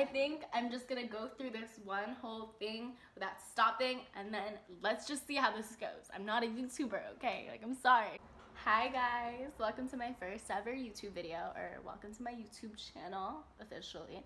I think I'm just gonna go through this one whole thing without stopping, and then let's just see how this goes. I'm not a YouTuber, okay? Like, I'm sorry. Hi guys, welcome to my first ever YouTube video, or welcome to my YouTube channel officially.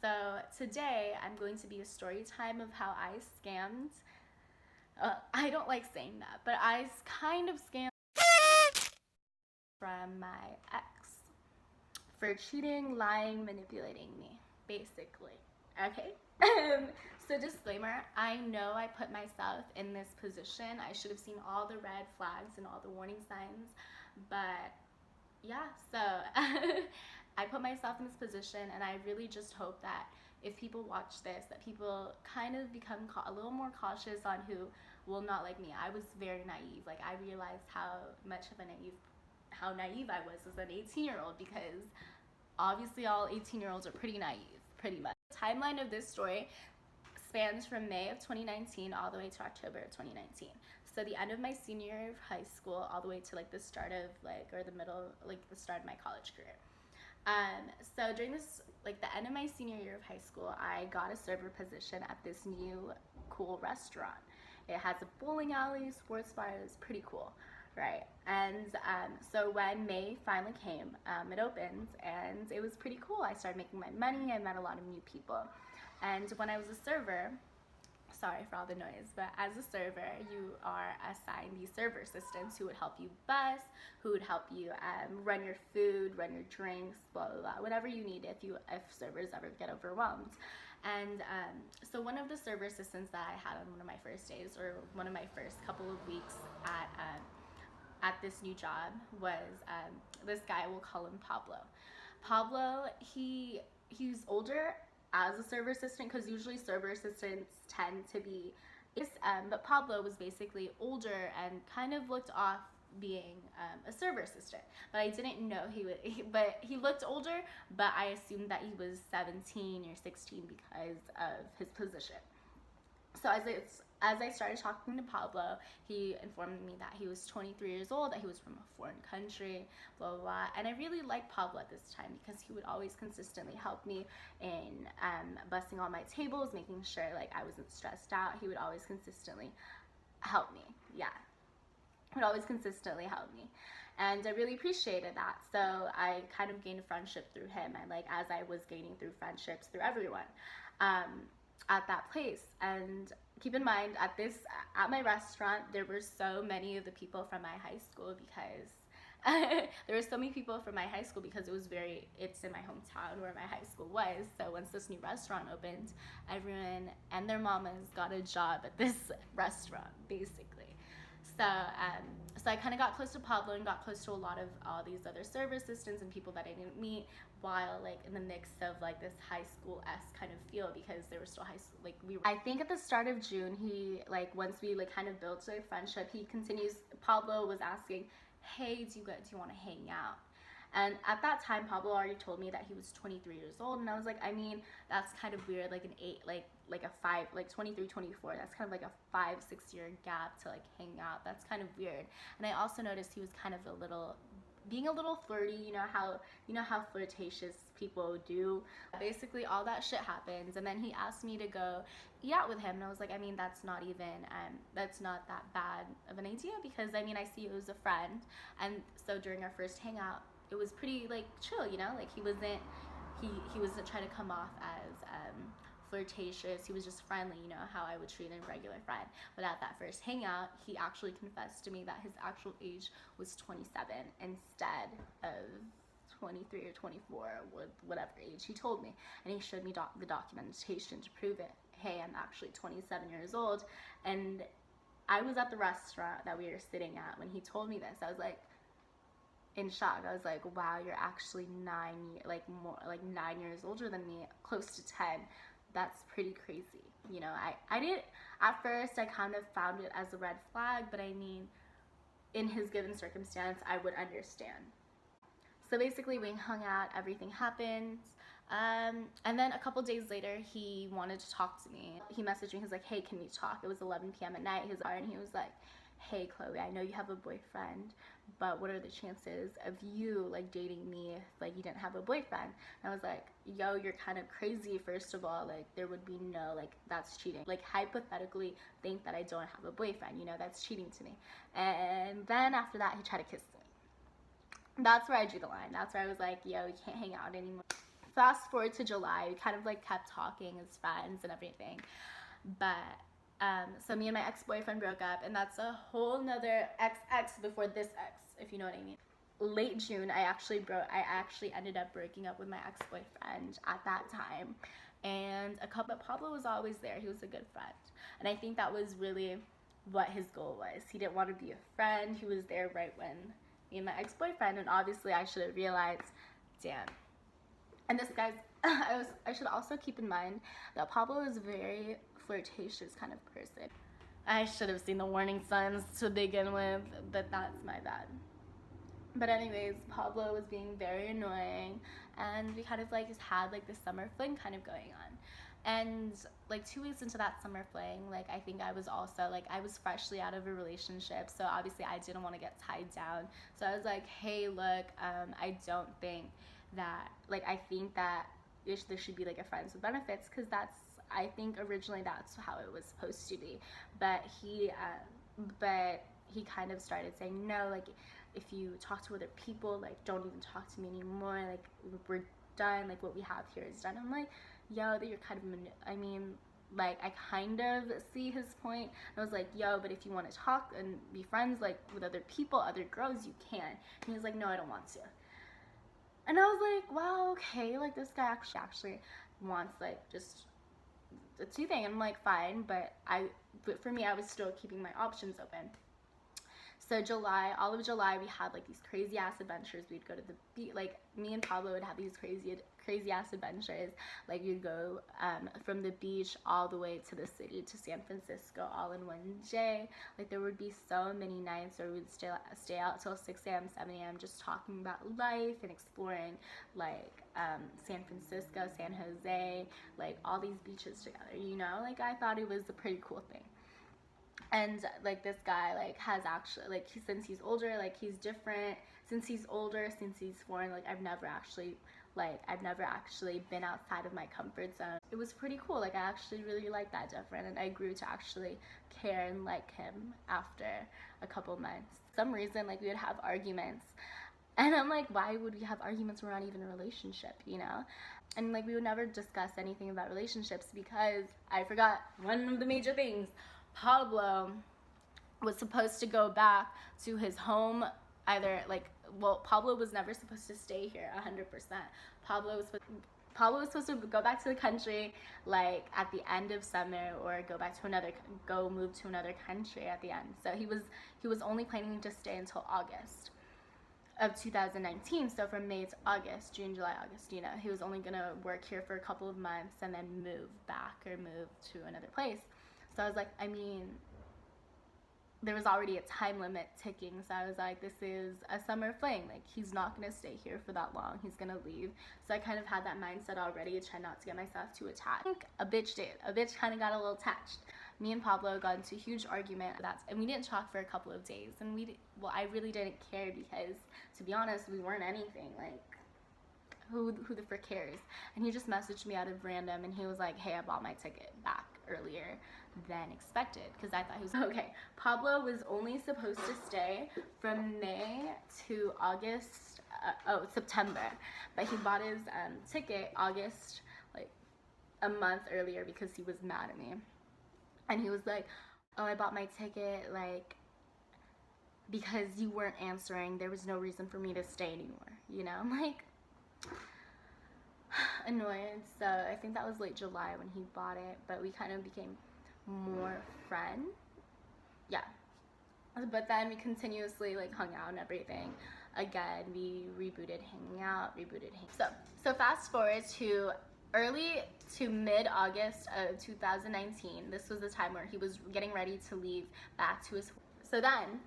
So today I'm going to be a story time of how I scammed. I don't like saying that, but I kind of scammed from my ex for cheating, lying, manipulating me, basically. Okay? So disclaimer, I know I put myself in this position. I should have seen all the red flags and all the warning signs, but yeah, so I put myself in this position, and I really just hope that if people watch this, that people kind of become a little more cautious on who will not like me. I was very naive. Like, I realized how naive I was as an 18-year-old, because obviously all 18-year-olds are pretty naive, pretty much. The timeline of this story spans from May of 2019 all the way to October of 2019. So the end of my senior year of high school all the way to like the start of the start of my college career. So during this, like the end of my senior year of high school, I got a server position at this new cool restaurant. It has a bowling alley, sports bar. It was pretty cool, right? And so when May finally came, it opened, and it was pretty cool. I started making my money. I met a lot of new people. And when I was a server, sorry for all the noise, but as a server, you are assigned these server assistants who would help you bus, who would help you run your food, run your drinks, blah, blah, blah, whatever you need if servers ever get overwhelmed. And so one of the server assistants that I had on one of my first days, or one of my first couple of weeks at this new job, was this guy. We'll call him Pablo. Pablo, he's older as a server assistant, because usually server assistants tend to be, but Pablo was basically older and kind of looked off being a server assistant. But I didn't know but he looked older, but I assumed that he was 17 or 16 because of his position. So as I started talking to Pablo, he informed me that he was 23 years old, that he was from a foreign country, blah, blah, blah. And I really liked Pablo at this time, because he would always consistently help me in busting all my tables, making sure like I wasn't stressed out. He would always consistently help me. Yeah, he would always consistently help me. And I really appreciated that. So I kind of gained a friendship through him, and like as I was gaining through friendships through everyone at that place. And keep in mind, at my restaurant, there were so many of the people from my high school, because there were so many people from my high school because it's in my hometown where my high school was. So once this new restaurant opened, everyone and their mamas got a job at this restaurant, basically. So I kind of got close to Pablo and got close to a lot of all these other server assistants and people that I didn't meet, while like in the mix of like this high school-esque kind of feel, because they were still high school. Like I think at the start of June, once we like kind of built a friendship, Pablo was asking, hey, do you want to hang out? And at that time, Pablo already told me that he was 23 years old, and I was like, I mean, that's kind of weird, like 23, 24, that's kind of like a 5-6 year gap to like hang out. That's kind of weird. And I also noticed he was kind of being a little flirty. You know how flirtatious people do. Basically all that shit happens, and then he asked me to go eat out with him, and I was like, I mean, that's not that bad of an idea, because I mean, I see you as a friend. And so during our first hangout, it was pretty like chill, like he wasn't trying to come off as flirtatious. He was just friendly, how I would treat a regular friend. But at that first hangout, he actually confessed to me that his actual age was 27 instead of 23 or 24, or whatever age he told me. And he showed me the documentation to prove it. Hey, I'm actually 27 years old. And I was at the restaurant that we were sitting at when he told me this. I was like in shock. I was like, wow, you're actually 9 years older than me, close to 10. That's pretty crazy. I did, at first I kind of found it as a red flag, but I mean, in his given circumstance, I would understand. So basically we hung out, everything happened. And then a couple days later, he wanted to talk to me. He messaged me, he was like, hey, can we talk? It was 11 p.m. at night, and he was like, hey, Chloe, I know you have a boyfriend, but what are the chances of you like dating me if like you didn't have a boyfriend? And I was like, yo, you're kind of crazy. First of all, like there would be no, like that's cheating. Like hypothetically think that I don't have a boyfriend, you know, that's cheating to me. And then after that, he tried to kiss me. That's where I drew the line. That's where I was like, yo, we can't hang out anymore. Fast forward to July, we kind of like kept talking as friends and everything. But so me and my ex-boyfriend broke up, and that's a whole nother ex before this ex, if you know what I mean. Late June, I actually ended up breaking up with my ex-boyfriend at that time. And but Pablo was always there. He was a good friend. And I think that was really what his goal was. He didn't want to be a friend. He was there right when me and my ex-boyfriend, and obviously I should have realized, damn. And this guy's, I should also keep in mind that Pablo is a very flirtatious kind of person. I should have seen the warning signs to begin with, but that's my bad. But anyways, Pablo was being very annoying, and we kind of like just had like this summer fling kind of going on. And like 2 weeks into that summer fling, like I think I was also like, I was freshly out of a relationship, so obviously I didn't want to get tied down. So I was like, hey, look, I don't think that, like, I think that there should be like a friends with benefits, because that's, I think originally that's how it was supposed to be. But he kind of started saying, no, like if you talk to other people, like don't even talk to me anymore, like we're done, like what we have here is done. I'm like, yo, that you're kind of I mean, like I kind of see his point. And I was like, yo, but if you want to talk and be friends like with other people, other girls, you can. And he was like, no, I don't want to. And I was like, wow, okay, like this guy actually wants like just a two thing. And I'm like, fine, but for me, I was still keeping my options open. So all of July, we had like these crazy ass adventures. We'd go to the beach, like me and Pablo would have these crazy ass adventures. Like we'd go from the beach all the way to the city, to San Francisco, all in one day. Like there would be so many nights where we'd stay out till 6 a.m., 7 a.m. just talking about life and exploring like San Francisco, San Jose, like all these beaches together, you know? Like I thought it was a pretty cool thing. And like this guy like has actually like since he's older, like he's different. Since he's older, since he's foreign, like I've never actually been outside of my comfort zone. It was pretty cool. Like I actually really liked that different, and I grew to actually care and like him after a couple months. For some reason, like we would have arguments, and I'm like, why would we have arguments? We're not even in a relationship, you know? And like we would never discuss anything about relationships, because I forgot one of the major things. Pablo was supposed to go back to his home, either like, well, Pablo was never supposed to stay here 100%. Pablo was supposed to go back to the country like at the end of summer, or move to another country at the end. So he was only planning to stay until August of 2019. So from May to August, June, July, August, you know, he was only gonna work here for a couple of months and then move back or move to another place. So I was like, I mean, there was already a time limit ticking. So I was like, this is a summer fling. Like, he's not going to stay here for that long. He's going to leave. So I kind of had that mindset already to try not to get myself too attached. I think a bitch did. A bitch kind of got a little attached. Me and Pablo got into a huge argument. And we didn't talk for a couple of days. And I really didn't care, because, to be honest, we weren't anything. Like, who the frick cares? And he just messaged me out of random, and he was like, hey, I bought my ticket back earlier than expected, because I thought he was okay. Pablo was only supposed to stay from May to August, September, but he bought his ticket August, like a month earlier, because he was mad at me. And he was like, oh, I bought my ticket like because you weren't answering. There was no reason for me to stay anymore, you know? I'm like, annoyed. So I think that was late July when he bought it, but we kind of became more friends. Yeah. But then we continuously like hung out and everything. Again, we rebooted hanging out, So fast forward to early to mid-August of 2019. This was the time where he was getting ready to leave back to his. So then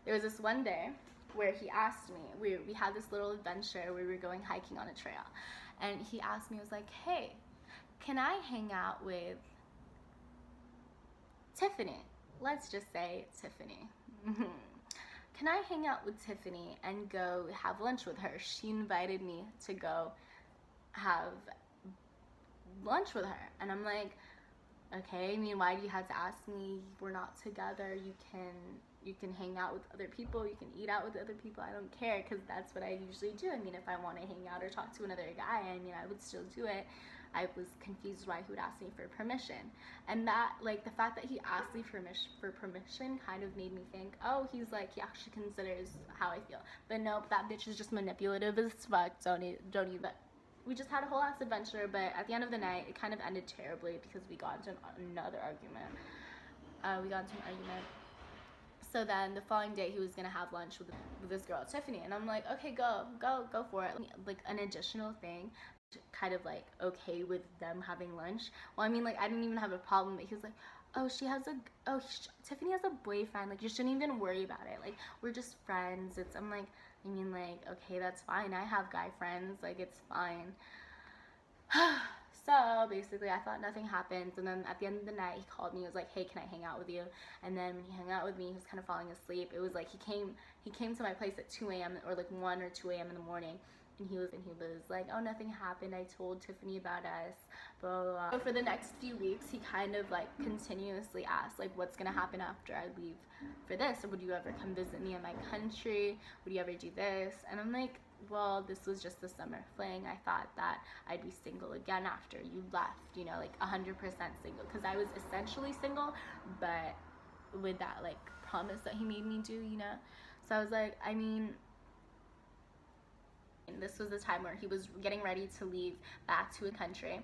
there was this one day where he asked me, we had this little adventure where we were going hiking on a trail. And he asked me, he was like, hey, can I hang out with Tiffany? Let's just say Tiffany. can I hang out with Tiffany and go have lunch with her? She invited me to go have lunch with her. And I'm like, okay, I mean, why do you have to ask me? We're not together. You can hang out with other people. You can eat out with other people. I don't care, because that's what I usually do. I mean, if I want to hang out or talk to another guy, I mean, I would still do it. I was confused why he would ask me for permission. And that, like, the fact that he asked me for permission kind of made me think, oh, he's like, he actually considers how I feel. But nope, that bitch is just manipulative as fuck. Don't even. We just had a whole ass adventure, but at the end of the night, it kind of ended terribly because we got into another argument. So then the following day, he was gonna have lunch with this girl, Tiffany, and I'm like, okay, go for it. Like, an additional thing, kind of like okay with them having lunch. Well, I mean, like, I didn't even have a problem, but he was like, oh, Tiffany has a boyfriend, like, you shouldn't even worry about it, like, we're just friends. I'm like, I mean, like, okay, that's fine, I have guy friends, like, it's fine. So basically, I thought nothing happened, and then at the end of the night, he called me. He was like, hey, can I hang out with you? And then when he hung out with me, he was kind of falling asleep. It was like he came to my place at 2 a.m. or like 1 or 2 a.m. in the morning. And he was like, oh, nothing happened, I told Tiffany about us, blah, blah, blah. So for the next few weeks, he kind of like continuously asked, like, what's gonna happen after I leave for this? Or would you ever come visit me in my country? Would you ever do this? And I'm like, well, this was just the summer fling. I thought that I'd be single again after you left, you know, like 100% single, because I was essentially single, but with that like promise that he made me do, you know. So I was like, I mean, this was the time where he was getting ready to leave back to a country,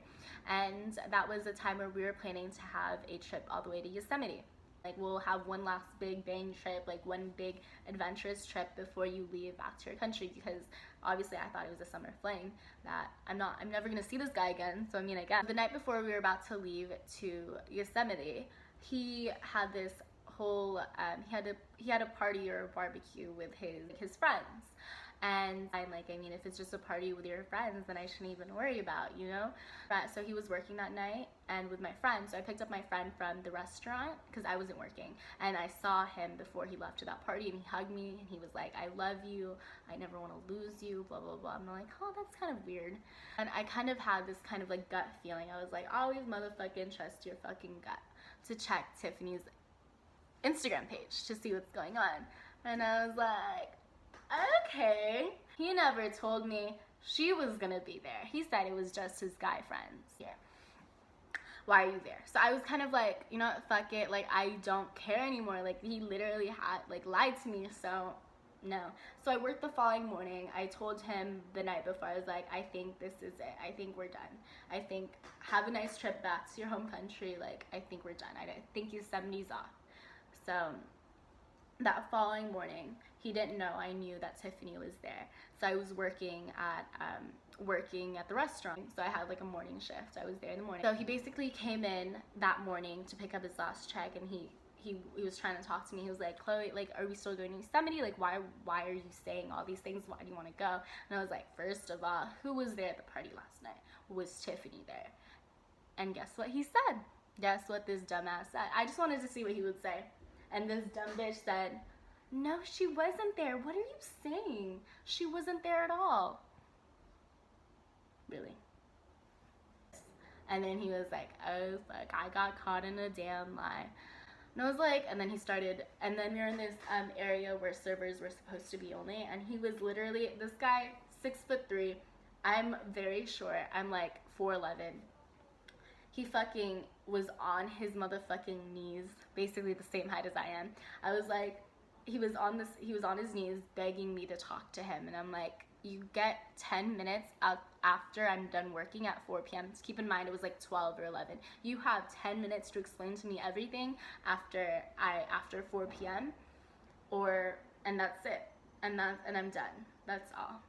and that was the time where we were planning to have a trip all the way to Yosemite. Like, we'll have one last big bang trip, like one big adventurous trip before you leave back to your country, because obviously I thought it was a summer fling that I'm never gonna see this guy again. So I mean, I guess the night before we were about to leave to Yosemite, he had this whole he had a party or a barbecue with his friends. And I'm like, I mean, if it's just a party with your friends, then I shouldn't even worry about, you know? So he was working that night and with my friend. So I picked up my friend from the restaurant because I wasn't working. And I saw him before he left to that party, and he hugged me and he was like, I love you. I never want to lose you, blah, blah, blah. I'm like, oh, that's kind of weird. And I kind of had this kind of like gut feeling. I was like, always motherfucking trust your fucking gut to check Tiffany's Instagram page to see what's going on. And I was like, okay. He never told me she was gonna be there. He said it was just his guy friends. Yeah. Why are you there? So I was kind of like, you know what, fuck it. Like, I don't care anymore. Like, he literally had, like, lied to me, so no. So I worked the following morning. I told him the night before, I was like, I think this is it. I think we're done. I think, have a nice trip back to your home country. Like, I think we're done. I think Yosemite's off. So that following morning, he didn't know I knew that Tiffany was there. So I was working at the restaurant. So I had like a morning shift. I was there in the morning. So he basically came in that morning to pick up his last check, and he was trying to talk to me. He was like, Chloe, like, are we still going to Yosemite? Like, why are you saying all these things? Why do you want to go? And I was like, first of all, who was there at the party last night? Was Tiffany there? And guess what he said? Guess what this dumbass said? I just wanted to see what he would say. And this dumb bitch said, no, she wasn't there. What are you saying? She wasn't there at all. Really? And then he was like, oh, fuck, I got caught in a damn lie. And I was like, and then he started, and then we were in this area where servers were supposed to be only, and he was literally, this guy, 6'3", I'm very short, I'm like 4'11". He fucking was on his motherfucking knees, basically the same height as I am. I was like, he was on his knees begging me to talk to him, and I'm like, you get 10 minutes after I'm done working at 4 p.m. Keep in mind, it was like 12 or 11. You have 10 minutes to explain to me everything after 4 p.m. and that's it. And I'm done. That's all.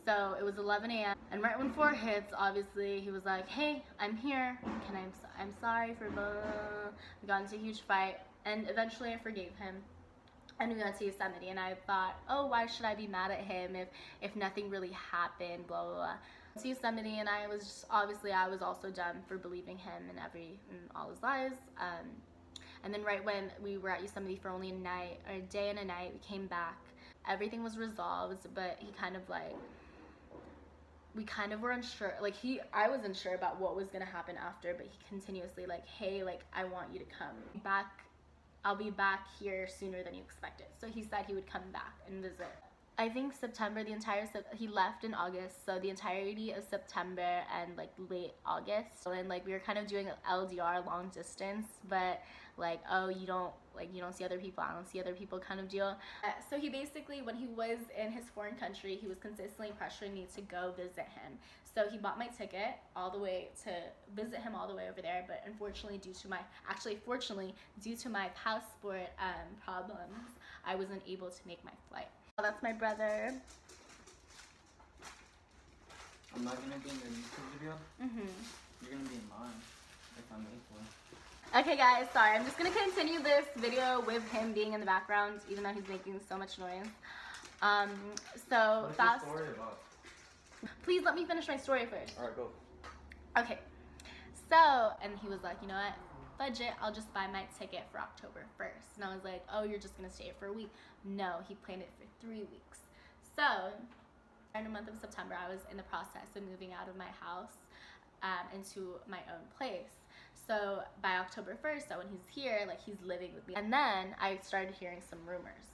So it was 11 a.m. and right when 4 hits, obviously he was like, hey, I'm here. I'm sorry for blah. We got into a huge fight, and eventually I forgave him. And we went to Yosemite, and I thought, oh, why should I be mad at him if nothing really happened, blah, blah, blah. To Yosemite, and I was just, obviously I was also done for believing him and all his lies. And then right when we were at Yosemite for only a night, or a day and a night, we came back. Everything was resolved, but he kind of like, we kind of were unsure. Like I was unsure about what was gonna happen after, but he continuously like, hey, like I want you to come back. I'll be back here sooner than you expected. So he said he would come back and visit. I think September, he left in August, so the entirety of September and like late August. So then like we were kind of doing LDR, long distance, but like, oh, you don't see other people, I don't see other people kind of deal. So he basically, when he was in his foreign country, he was consistently pressuring me to go visit him. So he bought my ticket all the way to visit him all the way over there, but unfortunately fortunately due to my passport problems, I wasn't able to make my flight. Oh, that's my brother. I'm not gonna be in the YouTube video. You're gonna be in mine if I make one. Okay guys, sorry, I'm just gonna continue this video with him being in the background, even though he's making so much noise. So what's the story about? Please let me finish my story first. Alright, go. Okay, so, and he was like, you know what, budget, I'll just buy my ticket for October 1st. And I was like, oh, you're just gonna stay for a week? No, he planned it for 3 weeks. So, in the month of September, I was in the process of moving out of my house into my own place. So by October 1st, so when he's here, like he's living with me. And then I started hearing some rumors.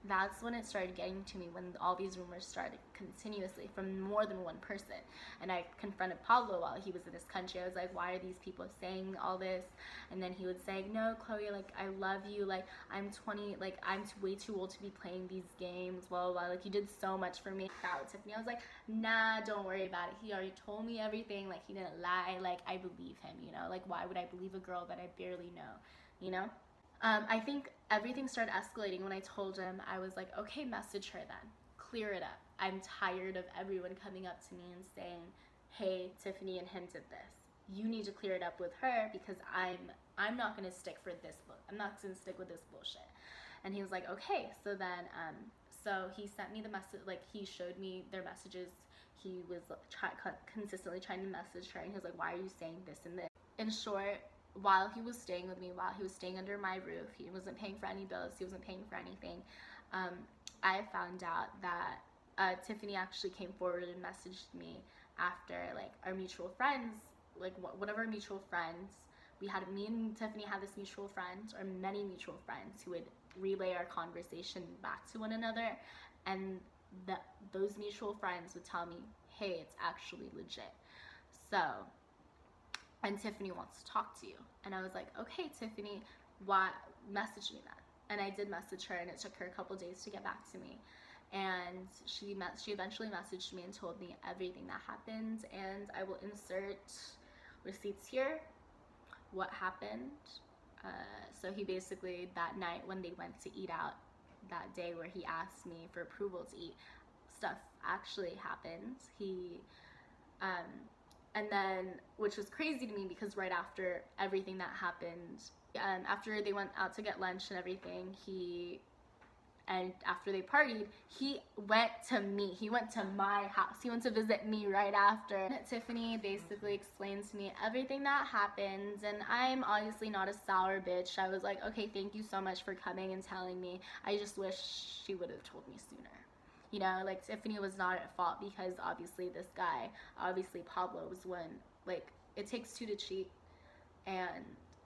That's when it started getting to me, when all these rumors started continuously from more than one person. And I confronted Pablo while he was in this country. I was like, why are these people saying all this? And then he would say, no, Chloe, like, I love you. Like, I'm 20, like, I'm way too old to be playing these games, blah, blah, blah. Like, you did so much for me. That was Tiffany. I was like, nah, don't worry about it. He already told me everything. Like, he didn't lie. Like, I believe him, you know? Like, why would I believe a girl that I barely know, you know? I think everything started escalating when I told him. I was like, okay, message her then. Clear it up. I'm tired of everyone coming up to me and saying, hey, Tiffany and him did this. You need to clear it up with her, because I'm not going to stick for this book. I'm not going to stick with this bullshit. And he was like, okay. So then, so he sent me the message, like he showed me their messages. He was consistently trying to message her, and he was like, why are you saying this and this? In short, while he was staying with me, while he was staying under my roof, he wasn't paying for any bills, he wasn't paying for anything, I found out that Tiffany actually came forward and messaged me after, like, our mutual friends, like one of our mutual friends, me and Tiffany had this mutual friend, or many mutual friends, who would relay our conversation back to one another, and those mutual friends would tell me, hey, it's actually legit. So, and Tiffany wants to talk to you. And I was like, okay, Tiffany, why? Message me then. And I did message her, and it took her a couple days to get back to me. And she eventually messaged me and told me everything that happened, and I will insert receipts here, what happened. So he basically, that night when they went to eat out, that day where he asked me for approval to eat, stuff actually happened. And then, which was crazy to me, because right after everything that happened, after they went out to get lunch and everything, and after they partied, he went to me. He went to my house. He went to visit me right after. Tiffany basically explained to me everything that happened, and I'm obviously not a sour bitch. I was like, okay, thank you so much for coming and telling me. I just wish she would have told me sooner. You know, like, Tiffany was not at fault, because obviously this guy, obviously Pablo was one, like, it takes two to cheat, and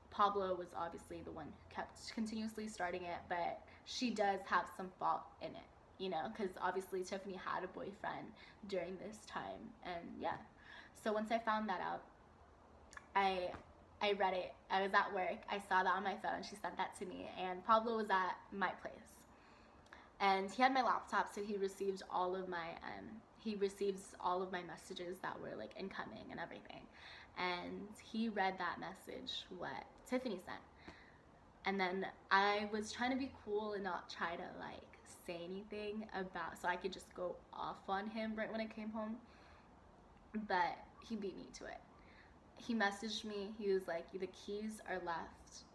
Pablo was obviously the one who kept continuously starting it, but she does have some fault in it, you know, because obviously Tiffany had a boyfriend during this time, and yeah. So once I found that out, I read it. I was at work, I saw that on my phone, she sent that to me, and Pablo was at my place. And he had my laptop, so he receives all of my messages that were, like, incoming and everything. And he read that message, what Tiffany sent. And then I was trying to be cool and not try to, like, say anything about, so I could just go off on him right when I came home. But he beat me to it. He messaged me, he was like, the keys are left,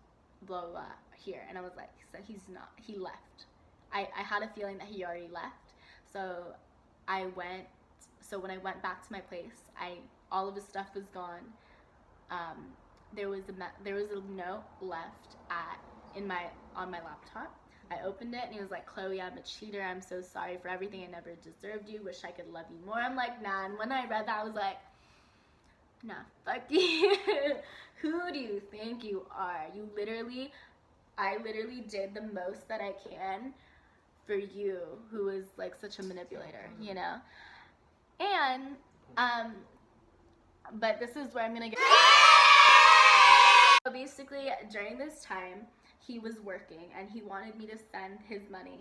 blah, blah, blah, here. And I was like, so he's not, he left. I had a feeling that he already left. So when I went back to my place, all of his stuff was gone. there was a note left on my laptop. I opened it and he was like, Chloe, I'm a cheater. I'm so sorry for everything. I never deserved you. Wish I could love you more. I'm like, nah. And when I read that, I was like, nah, fuck you. Who do you think you are? I literally did the most that I can for you, who is like such a manipulator, you know? And, but this is where I'm gonna get. So basically, during this time, he was working and he wanted me to send his money,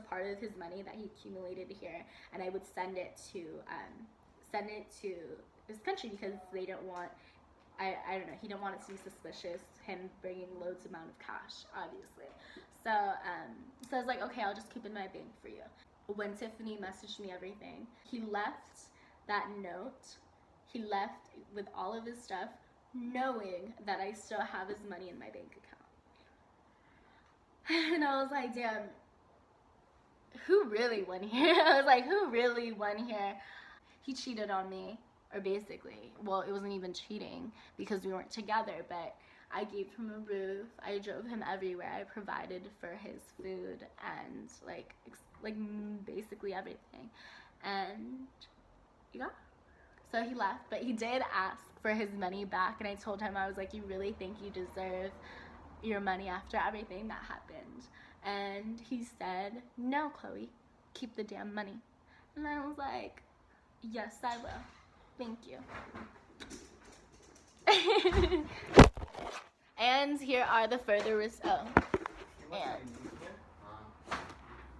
part of his money that he accumulated here, and I would send it to his country because they don't want, I don't know, he didn't want it to be suspicious, him bringing loads amount of cash, obviously. So I was like, okay, I'll just keep it in my bank for you. When Tiffany messaged me everything, he left that note, he left with all of his stuff, knowing that I still have his money in my bank account. And I was like, damn, who really won here? I was like, who really won here? He cheated on me, or basically, well, it wasn't even cheating because we weren't together, but I gave him a roof, I drove him everywhere, I provided for his food and like basically everything. And yeah, so he left, but he did ask for his money back, and I told him, I was like, you really think you deserve your money after everything that happened? And he said, no, Chloe, keep the damn money. And I was like, yes, I will. Thank you. And here are the further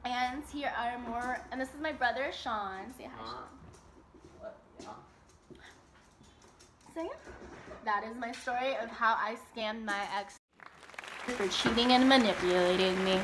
and here are more, and this is my brother Sean. Say hi, Sean. So yeah, that is my story of how I scammed my ex for cheating and manipulating me.